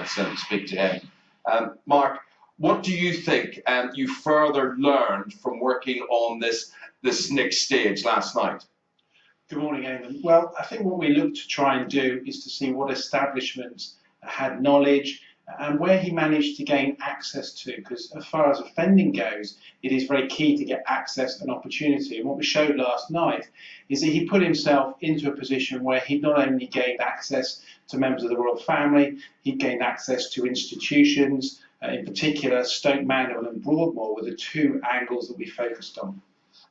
speak to him. Mark, what do you think you further learned from working on this next stage last night? Good morning, Eamon. Well, I think what we look to try and do is to see what establishments had knowledge and where he managed to gain access to, because as far as offending goes, it is very key to get access and opportunity. And what we showed last night is that he put himself into a position where he not only gained access to members of the royal family, he gained access to institutions, in particular Stoke Mandeville and Broadmoor were the two angles that we focused on.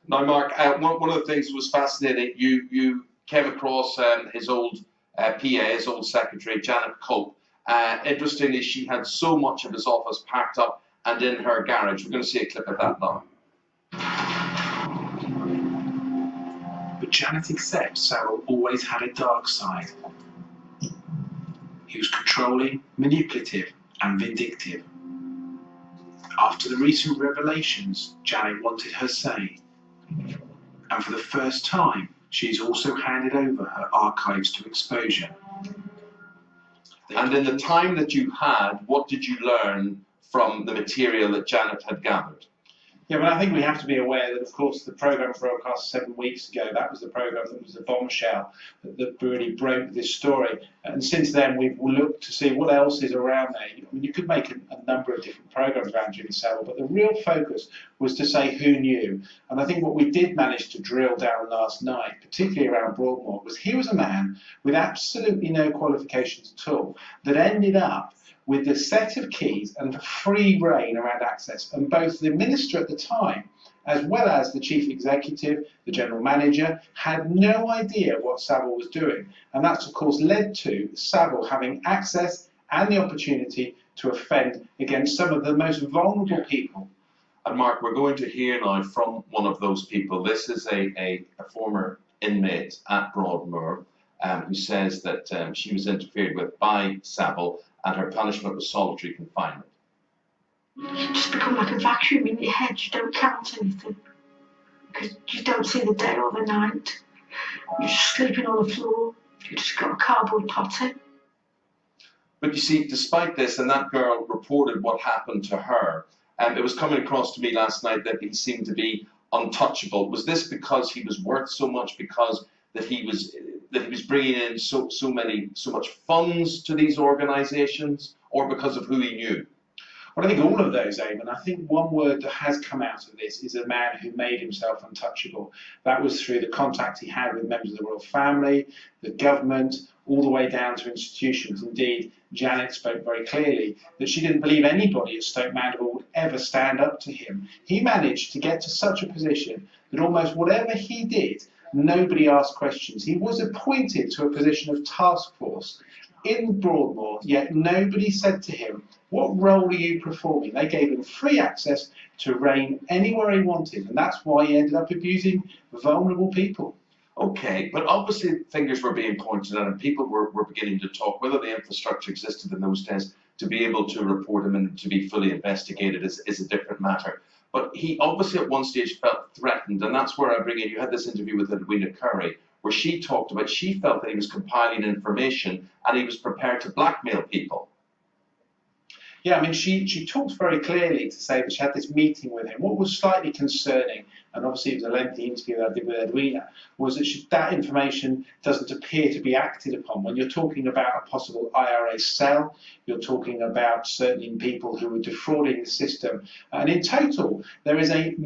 Now, Mark, one of the things that was fascinating, you came across his old PA, his old secretary, Janet Cope. Interestingly, she had so much of his office packed up and in her garage. We're going to see a clip of that now. But Janet accepts SaVILE always had a dark side. He was controlling, manipulative, and vindictive. After the recent revelations, Janet wanted her say. And for the first time, she's also handed over her archives to exposure. And in the time that you had, what did you learn from the material that Janet had gathered? Yeah, well, I think we have to be aware that, of course, the programme broadcast 7 weeks ago, that was the programme that was the bombshell that really broke this story. And since then, we've looked to see what else is around there. I mean, you could make a number of different programmes around Jimmy SaVILE, but the real focus was to say who knew. And I think what we did manage to drill down last night, particularly around Broadmoor, was he was a man with absolutely no qualifications at all that ended up with the set of keys and free reign around access. And both the minister at the time, as well as the chief executive, the general manager, had no idea what SaVILE was doing. And that's, of course, led to SaVILE having access and the opportunity to offend against some of the most vulnerable people. And Mark, we're going to hear now from one of those people. This is a former inmate at Broadmoor who says that she was interfered with by SaVILE and her punishment was solitary confinement. You just become like a vacuum in your head. You don't count anything because you don't see the day or the night. You're just sleeping on the floor. You just got a cardboard potty. But you see, despite this, and that girl reported what happened to her, it was coming across to me last night that he seemed to be untouchable. Was this because he was worth so much, because that he was bringing in so much funds to these organisations, or because of who he knew? Well, I think all of those, Eamon. I think one word that has come out of this is a man who made himself untouchable. That was through the contact he had with members of the royal family, the government, all the way down to institutions. Indeed, Janet spoke very clearly that she didn't believe anybody at Stoke Mandeville would ever stand up to him. He managed to get to such a position that almost whatever he did, nobody asked questions. He was appointed to a position of task force in Broadmoor, yet nobody said to him, what role are you performing? They gave him free access to reign anywhere he wanted, and that's why he ended up abusing vulnerable people. Okay, but obviously fingers were being pointed at and people were beginning to talk. Whether the infrastructure existed in those days to be able to report him and to be fully investigated is a different matter. But he obviously at one stage felt threatened, and that's where I bring in, you had this interview with Edwina Curry, where she talked about, she felt that he was compiling information and he was prepared to blackmail people. Yeah, I mean, she talked very clearly to say that she had this meeting with him. What was slightly concerning, and obviously it was a lengthy interview that I did with Edwina, was that that information doesn't appear to be acted upon. When you're talking about a possible IRA sell, you're talking about certain people who were defrauding the system. And in total, there is a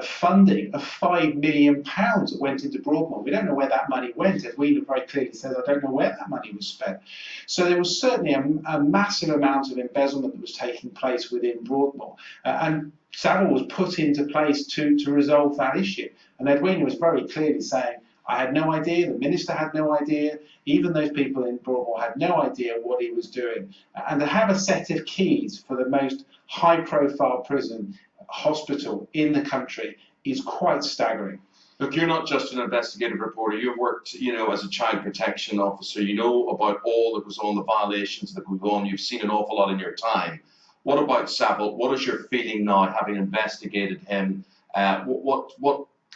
funding of £5 million that went into Broadmoor. We don't know where that money went. Edwina very clearly says, I don't know where that money was spent. So there was certainly a massive amount of embezzlement that was taking place within Broadmoor. And SaVILE was put into place to resolve that issue. And Edwina was very clearly saying, I had no idea, the minister had no idea, even those people in Broadmoor had no idea what he was doing. And to have a set of keys for the most high-profile prison hospital in the country is quite staggering. Look, you're not just an investigative reporter. You've worked, as a child protection officer. You know about all that goes on, the violations that go on. You've seen an awful lot in your time. What about SaVILE? What is your feeling now, having investigated him?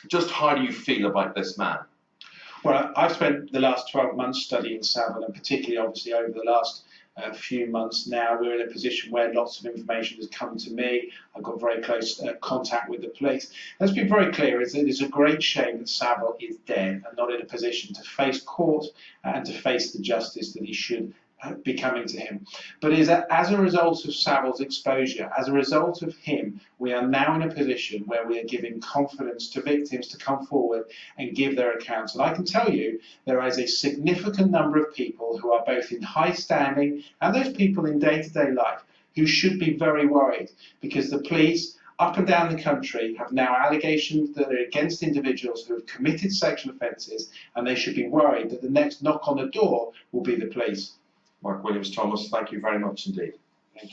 Just how do you feel about this man? Well, I've spent the last 12 months studying SaVILE, and particularly, obviously, over the last few months now. We're in a position where lots of information has come to me. I've got very close contact with the police. Let's be very clear, it is a great shame that SaVILE is dead and not in a position to face court and to face the justice that he should be coming to him. But is that as a result of SaVILE's exposure, as a result of him, we are now in a position where we are giving confidence to victims to come forward and give their accounts. And I can tell you there is a significant number of people who are both in high standing and those people in day-to-day life who should be very worried, because the police up and down the country have now allegations that are against individuals who have committed sexual offences, and they should be worried that the next knock on the door will be the police. Mark Williams-Thomas, thank you very much indeed.